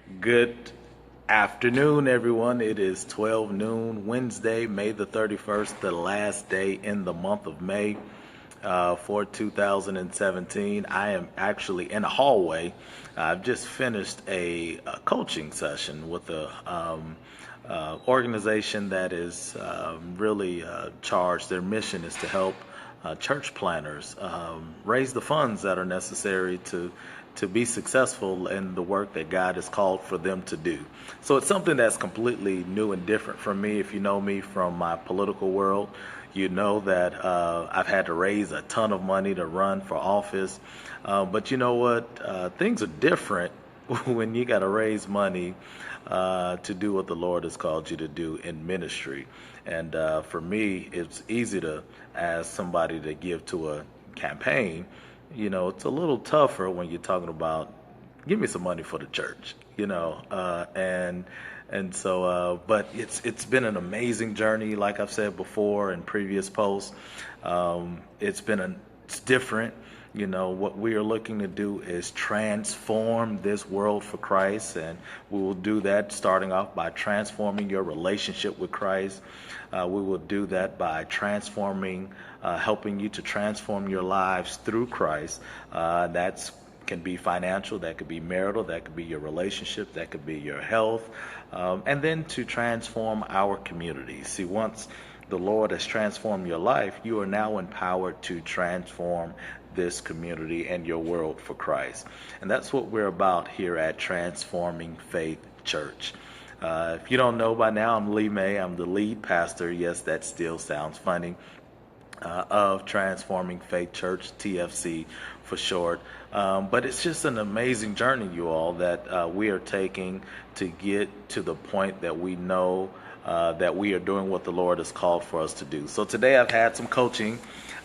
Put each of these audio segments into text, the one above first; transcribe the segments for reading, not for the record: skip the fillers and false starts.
Good afternoon, everyone. It is 12 noon, Wednesday, May the 31st, the last day in the month of May for 2017. I am actually in a hallway. I've just finished a coaching session with a organization that is really charged. Their mission is to help church planners raise the funds that are necessary to be successful in the work that God has called for them to do. So it's something that's completely new and different from me. If you know me from my political world, you know that I've had to raise a ton of money to run for office. But you know what? Things are different when you got to raise money to do what the Lord has called you to do in ministry. And for me, it's easy to ask somebody to give to a campaign. It's a little tougher when you're talking about give me some money for the church, but it's been an amazing journey, like I've said before in previous posts. It's different. What we are looking to do is transform this world for Christ, and we will do that starting off by transforming your relationship with Christ. We will do that by helping you to transform your lives through Christ. That's can be financial, that could be marital, that could be your relationship, that could be your health, and then to transform our community. See, once the Lord has transformed your life, you are now empowered to transform this community and your world for Christ. And that's what we're about here at Transforming Faith Church. If you don't know by now, I'm Lee May. I'm the lead pastor. Yes, that still sounds funny. Of Transforming Faith Church, TFC for short. But it's just an amazing journey, you all, that we are taking to get to the point that we know that we are doing what the Lord has called for us to do. So today I've had some coaching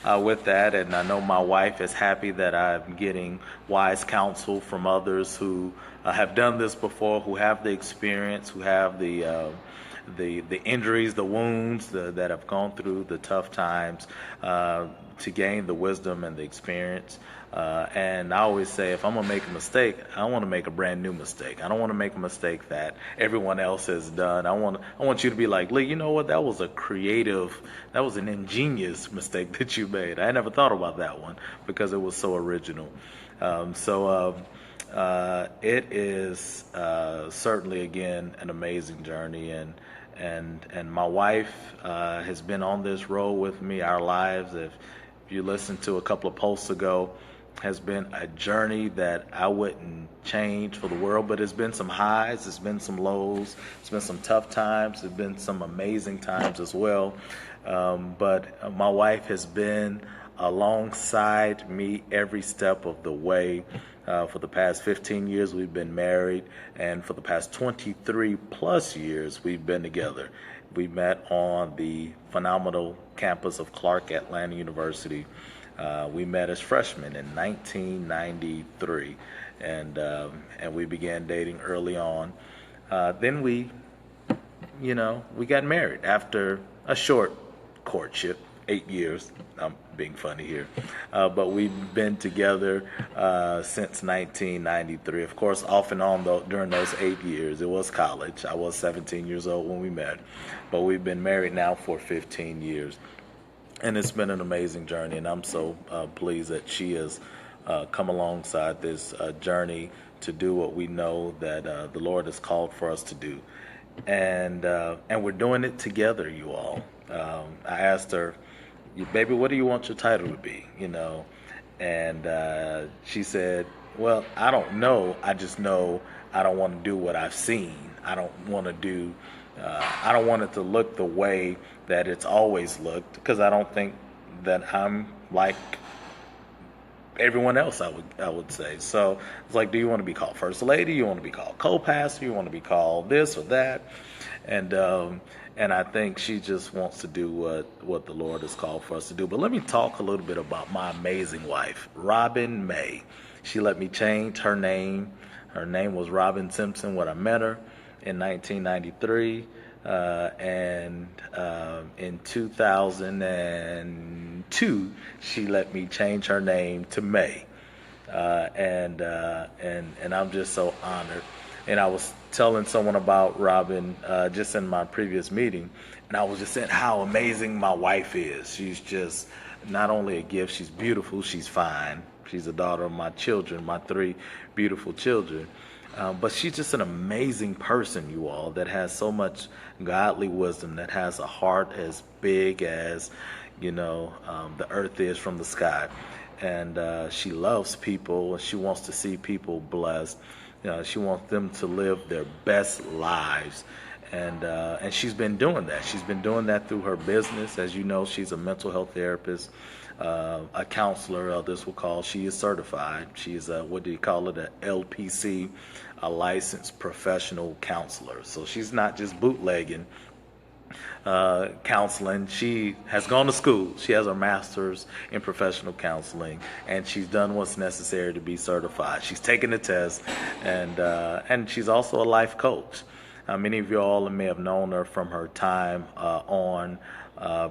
with that, and I know my wife is happy that I'm getting wise counsel from others who have done this before, who have the experience, who have the injuries, the wounds that have gone through the tough times to gain the wisdom and the experience. And I always say, if I'm going to make a mistake, I want to make a brand new mistake. I don't want to make a mistake that everyone else has done. I want you to be like, Lee, you know what? That was an ingenious mistake that you made. I never thought about that one because it was so original. It is certainly, again, an amazing journey, and my wife has been on this road with me. Our lives, if you listened to a couple of posts ago, has been a journey that I wouldn't change for the world, but it's been some highs, it's been some lows, it's been some tough times, it's been some amazing times as well. But my wife has been alongside me every step of the way. For the past 15 years, we've been married, and for the past 23 plus years, we've been together. We met on the phenomenal campus of Clark Atlanta University. We met as freshmen in 1993, and we began dating early on. Then we got married after a short courtship, 8 years. I'm being funny here. But we've been together since 1993. Of course, off and on during those 8 years. It was college. I was 17 years old when we met. But we've been married now for 15 years. And it's been an amazing journey. And I'm so pleased that she has come alongside this journey to do what we know that the Lord has called for us to do. And we're doing it together, you all. I asked her, baby, what do you want your title to be? And she said, well, I don't know. I just know I don't want to do what I've seen. I don't want it to look the way that it's always looked, because I don't think that I'm like everyone else, I would say. So it's like, do you want to be called First Lady? You want to be called co-pastor? You want to be called this or that? And I think she just wants to do what the Lord has called for us to do. But let me talk a little bit about my amazing wife, Robin May. She let me change her name. Her name was Robin Simpson when I met her in 1993. And in 2002, she let me change her name to May. And I'm just so honored. And I was telling someone about Robin just in my previous meeting, and I was just saying how amazing my wife is. She's just not only a gift, she's beautiful, she's fine. She's the daughter of my children, my three beautiful children. But she's just an amazing person, you all, that has so much godly wisdom, that has a heart as big as, the earth is from the sky. And she loves people, and she wants to see people blessed. She wants them to live their best lives. And she's been doing that. She's been doing that through her business. As you know, she's a mental health therapist, a counselor, others will call. She is certified. She's what do you call it? A LPC, a licensed professional counselor. So she's not just bootlegging counseling. She has gone to school. She has her master's in professional counseling, and she's done what's necessary to be certified. She's taken the test, and she's also a life coach. Many of you all may have known her from her time on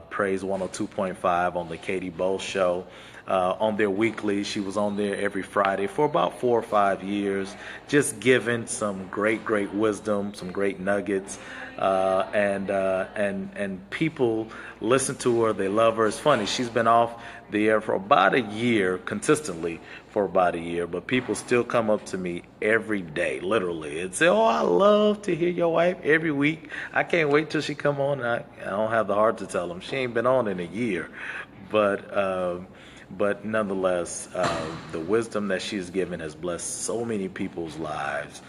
Praise 102.5 on the Katie Bowles Show. On their weekly, she was on there every Friday for about 4 or 5 years, just giving some great wisdom, some great nuggets, and people listen to her. They love her. It's funny. She's been off the air for about a year, consistently for about a year, but people still come up to me every day, literally, and say, "Oh, I love to hear your wife every week. I can't wait till she come on." I don't have the heart to tell them she ain't been on in a year, but nonetheless, the wisdom that she's given has blessed so many people's lives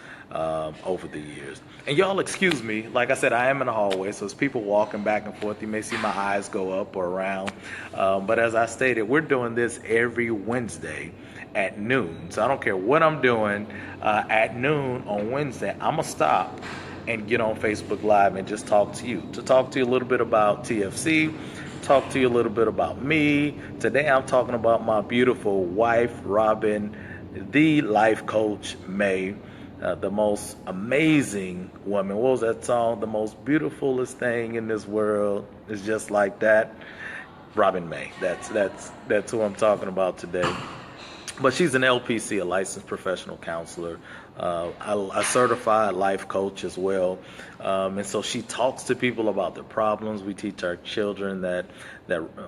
over the years. And y'all excuse me, like I said, I am in the hallway, so as people walking back and forth, you may see my eyes go up or around. But as I stated, we're doing this every Wednesday at noon. So I don't care what I'm doing at noon on Wednesday, I'm going to stop and get on Facebook Live and just talk to you a little bit about TFC, talk to you a little bit about me. Today I'm talking about my beautiful wife, Robin, the life coach, May, the most amazing woman. What was that song? The most beautifulest thing in this world is just like that. Robin May. That's who I'm talking about today. But she's an LPC, a licensed professional counselor, a certified life coach as well. And so she talks to people about their problems. We teach our children that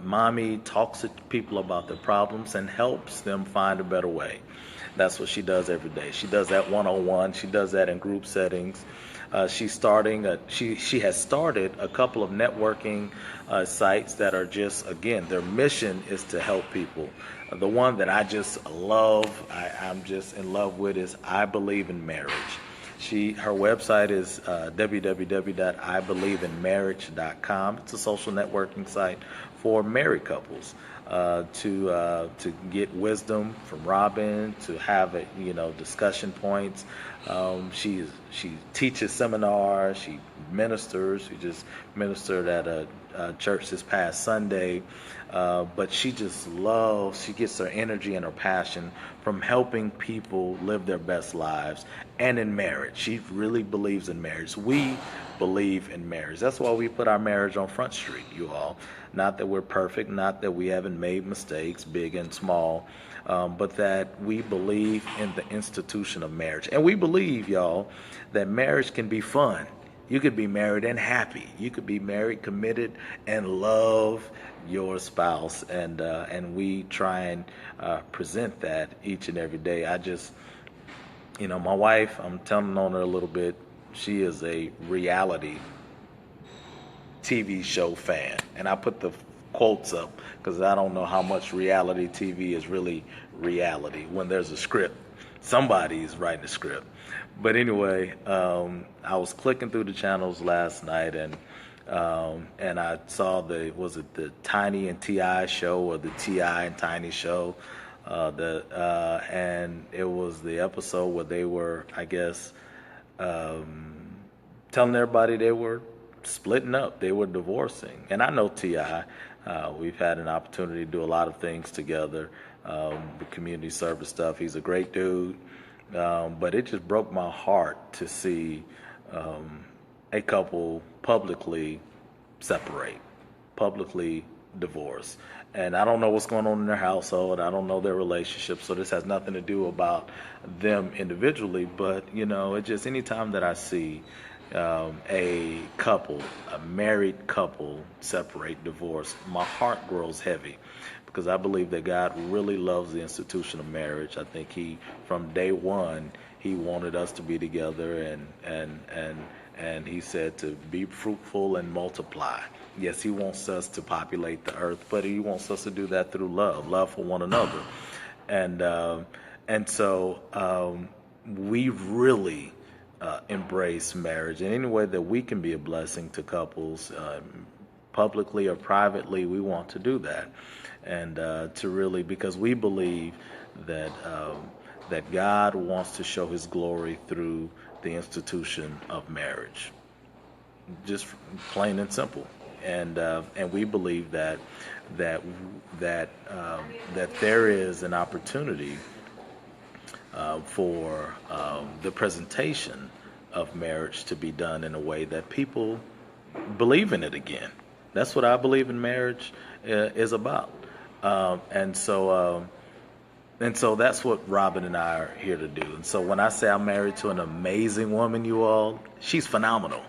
mommy talks to people about their problems and helps them find a better way. That's what she does every day. She does that one-on-one. She does that in group settings. She has started a couple of networking sites that are just, again, their mission is to help people. The one that I just love, I'm just in love with, is I Believe in Marriage. Her website is www.ibelieveinmarriage.com. It's a social networking site for married couples to get wisdom from Robin, to have discussion points. She teaches seminars. She ministers. She just ministered at a church this past Sunday. But she just loves, she gets her energy and her passion from helping people live their best lives and in marriage. She really believes in marriage. We believe in marriage. That's why we put our marriage on Front Street, you all. Not that we're perfect, not that we haven't made mistakes, big and small, but that we believe in the institution of marriage. And we believe, y'all, that marriage can be fun. You could be married and happy. You could be married, committed, and love your spouse. And we try and present that each and every day. I just, my wife, I'm telling on her a little bit. She is a reality TV show fan. And I put the quotes up because I don't know how much reality TV is really reality. When there's a script, somebody's writing a script. But anyway, I was clicking through the channels last night, and I saw the Tiny and T.I. show, or the T.I. and Tiny show, and it was the episode where they were, I guess, telling everybody they were splitting up, they were divorcing. And I know T.I. We've had an opportunity to do a lot of things together, the community service stuff. He's a great dude. But it just broke my heart to see a couple publicly separate, publicly divorce. And I don't know what's going on in their household. I don't know their relationship. So this has nothing to do about them individually. But, it just anytime that I see a couple, a married couple, separate, divorce, my heart grows heavy because I believe that God really loves the institution of marriage. I think from day one, He wanted us to be together, and He said to be fruitful and multiply. Yes, He wants us to populate the earth, but He wants us to do that through love for one another, and so we really embrace marriage in any way that we can be a blessing to couples, publicly or privately. We want to do that, and to really, because we believe that God wants to show His glory through the institution of marriage, just plain and simple. And we believe that there is an opportunity for the presentation of marriage to be done in a way that people believe in it again. That's what I believe in marriage is about. And so that's what Robin and I are here to do. And so when I say I'm married to an amazing woman, you all, she's phenomenal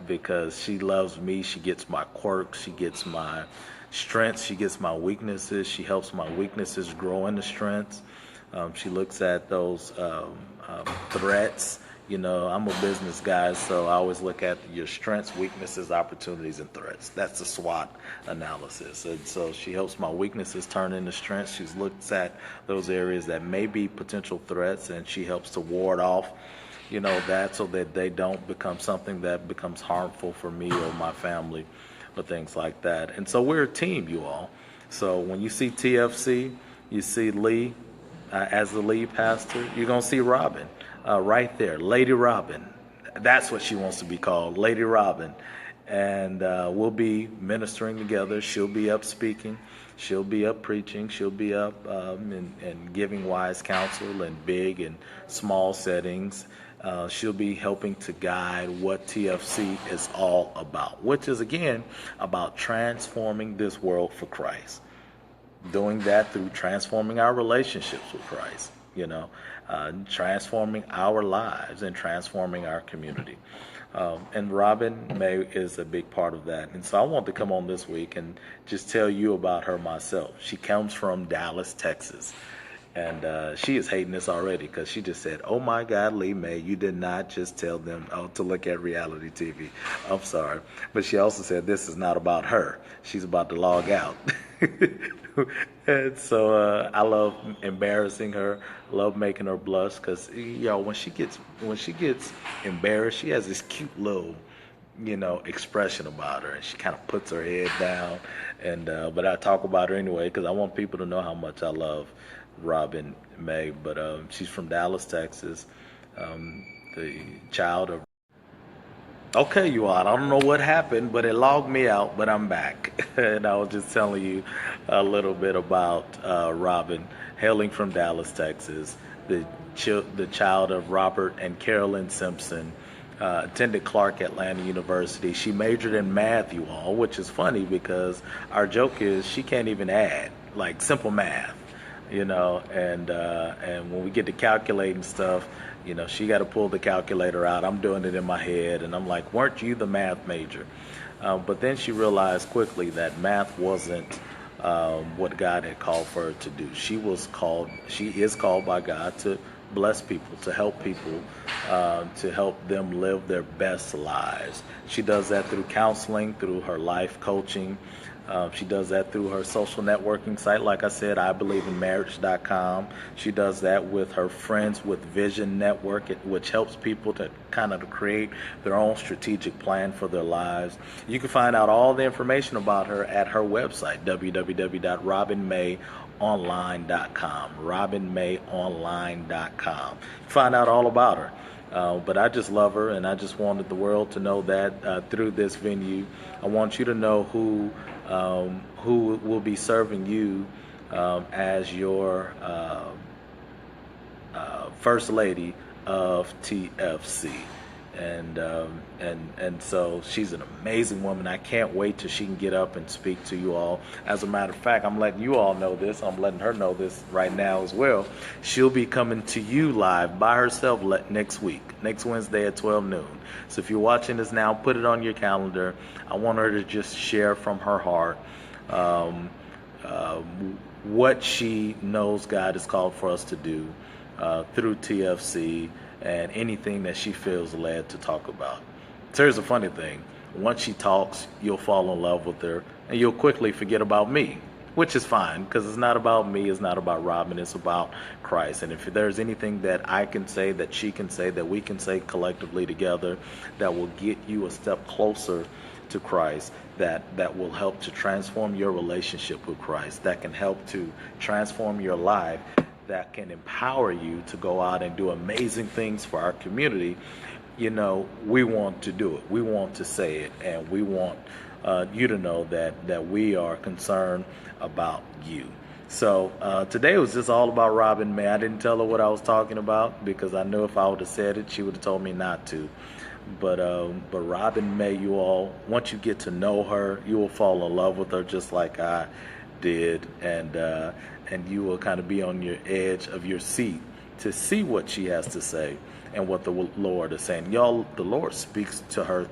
because she loves me. She gets my quirks. She gets my strengths. She gets my weaknesses. She helps my weaknesses grow into strengths. She looks at those threats. I'm a business guy, so I always look at your strengths, weaknesses, opportunities, and threats. That's the SWOT analysis. And so she helps my weaknesses turn into strengths. She looks at those areas that may be potential threats, and she helps to ward off, that so that they don't become something that becomes harmful for me or my family or things like that. And so we're a team, you all. So when you see TFC, you see Lee as the lead pastor, you're going to see Robin. Right there, Lady Robin. That's what she wants to be called, Lady Robin. And we'll be ministering together. She'll be up speaking. She'll be up preaching. She'll be up and giving wise counsel in big and small settings. She'll be helping to guide what TFC is all about, which is, again, about transforming this world for Christ. Doing that through transforming our relationships with Christ. Transforming our lives and transforming our community. And Robin May is a big part of that. And so I want to come on this week and just tell you about her myself. She comes from Dallas, Texas. And she is hating this already because she just said, "Oh my God, Lee May, you did not just tell them to look at reality TV." I'm sorry. But she also said this is not about her. She's about to log out. And so I love embarrassing her, love making her blush because, when she gets embarrassed, she has this cute little, expression about her, and she kind of puts her head down. And but I talk about her anyway because I want people to know how much I love Robin May. But she's from Dallas, Texas, the child of. Okay, you all, I don't know what happened, but it logged me out, but I'm back. And I was just telling you a little bit about Robin, hailing from Dallas, Texas, the child of Robert and Carolyn Simpson, attended Clark Atlanta University. She majored in math, you all, which is funny because our joke is she can't even add, like simple math, and when we get to calculating stuff, she got to pull the calculator out. I'm doing it in my head, and I'm like, weren't you the math major? But then she realized quickly that math wasn't what God had called for her to do. She is called by God to bless people, to help people, to help them live their best lives. She does that through counseling, through her life coaching. She does that through her social networking site. Like I said, IBelieveInMarriage.com. She does that with her Friends with Vision network, which helps people to kind of create their own strategic plan for their lives. You can find out all the information about her at her website, www.robinmayonline.com. robinmayonline.com. Find out all about her. But I just love her, and I just wanted the world to know that through this venue. I want you to know who will be serving you as your First Lady of TFC. and so she's an amazing woman. I can't wait till she can get up and speak to you all. As a matter of fact, I'm letting you all know this. I'm letting her know this right now as well. She'll be coming to you live by herself next week, next Wednesday at 12 noon. So if you're watching this now, put it on your calendar. I want her to just share from her heart what she knows God has called for us to do through TFC, and anything that she feels led to talk about. So here's a funny thing. Once she talks, you'll fall in love with her, and you'll quickly forget about me, which is fine, because it's not about me, it's not about Robin, it's about Christ. And if there's anything that I can say, that she can say, that we can say collectively together, that will get you a step closer to Christ, that will help to transform your relationship with Christ, that can help to transform your life, that can empower you to go out and do amazing things for our community, we want to do it. We want to say it, and we want you to know that we are concerned about you. So today was just all about Robin May. I didn't tell her what I was talking about, because I knew if I would have said it, she would have told me not to. But Robin May, you all, once you get to know her, you will fall in love with her just like I did, and you will kind of be on your edge of your seat to see what she has to say and what the Lord is saying. Y'all, the Lord speaks to her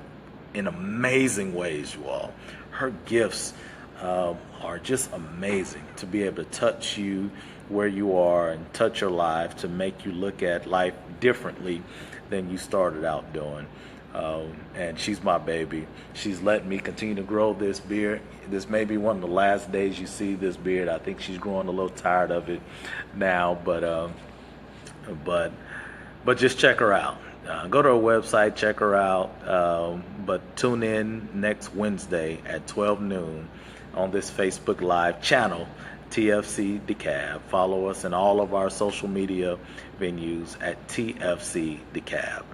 in amazing ways, you all. Her gifts are just amazing, to be able to touch you where you are and touch your life, to make you look at life differently than you started out doing. And she's my baby. She's letting me continue to grow this beard. This may be one of the last days you see this beard. I think she's growing a little tired of it now, but just check her out. Go to her website, check her out. But tune in next Wednesday at 12 noon on this Facebook Live channel, TFC DeKalb. Follow us in all of our social media venues at TFC DeKalb.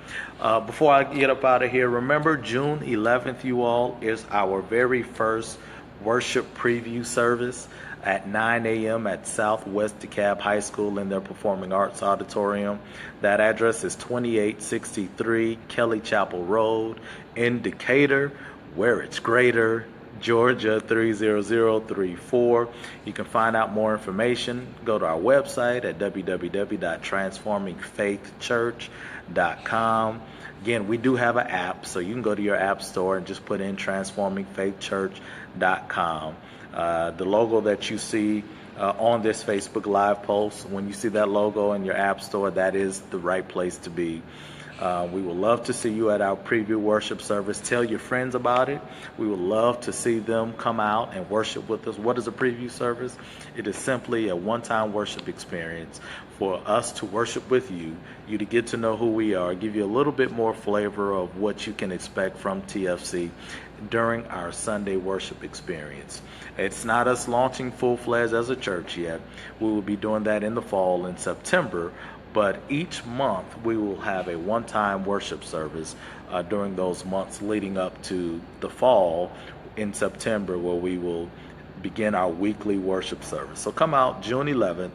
Before I get up out of here, remember June 11th, you all, is our very first worship preview service at 9 a.m. at Southwest DeKalb High School in their Performing Arts Auditorium. That address is 2863 Kelly Chapel Road in Decatur, where it's greater, Georgia 30034. You can find out more information. Go to our website at www.transformingfaithchurch.com. Again, we do have an app, so you can go to your app store and just put in transformingfaithchurch.com. The logo that you see on this Facebook Live post, when you see that logo in your app store, that is the right place to be. We would love to see you at our preview worship service. Tell your friends about it. We would love to see them come out and worship with us. What is a preview service? It is simply a one-time worship experience for us to worship with you to get to know who we are, give you a little bit more flavor of what you can expect from TFC during our Sunday worship experience. It's not us launching full-fledged as a church yet. We will be doing that in the fall, in September. But each month we will have a one-time worship service during those months leading up to the fall in September, where we will begin our weekly worship service. So come out June 11th.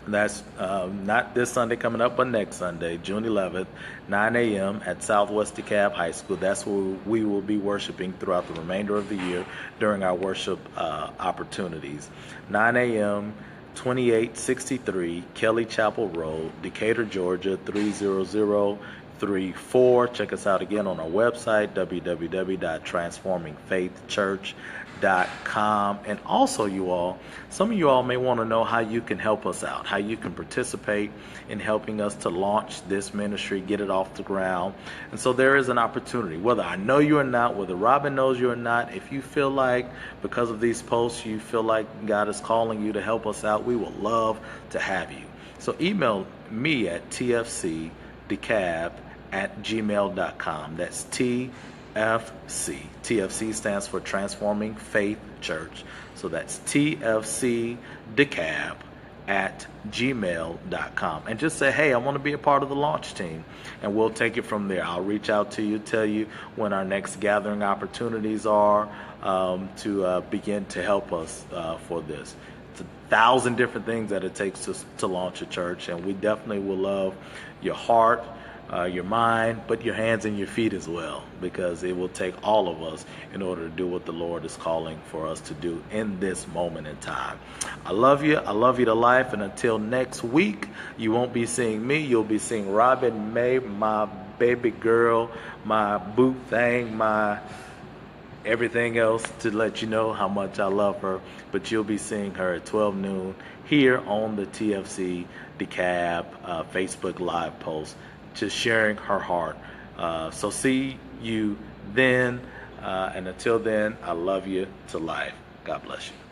That's not this Sunday coming up, but next Sunday, June 11th, 9 a.m. at Southwest DeKalb High School. That's where we will be worshiping throughout the remainder of the year during our worship opportunities. 9 a.m., 2863 Kelly Chapel Road, Decatur, Georgia 30034. Check us out again on our website, www.transformingfaithchurch.com. And also, you all, some of you all may want to know how you can help us out, how you can participate in helping us to launch this ministry, get it off the ground. And so there is an opportunity, whether I know you or not, whether Robin knows you or not. If you feel like, because of these posts, you feel like God is calling you to help us out, we would love to have you. So email me at tfcdecalb@gmail.com. That's TFC. TFC stands for Transforming Faith Church. So that's tfcdecalb@gmail.com. And just say, hey, I want to be a part of the launch team. And we'll take it from there. I'll reach out to you, tell you when our next gathering opportunities are to begin to help us for this. It's 1,000 different things that it takes to launch a church. And we definitely will love your heart, your mind, but your hands and your feet as well, because it will take all of us in order to do what the Lord is calling for us to do in this moment in time. I love you. I love you to life. And until next week, you won't be seeing me. You'll be seeing Robin May, my baby girl, my boo thing, my everything else, to let you know how much I love her. But you'll be seeing her at 12 noon here on the TFC DeKalb Facebook Live post, just sharing her heart. So see you then. And until then, I love you to life. God bless you.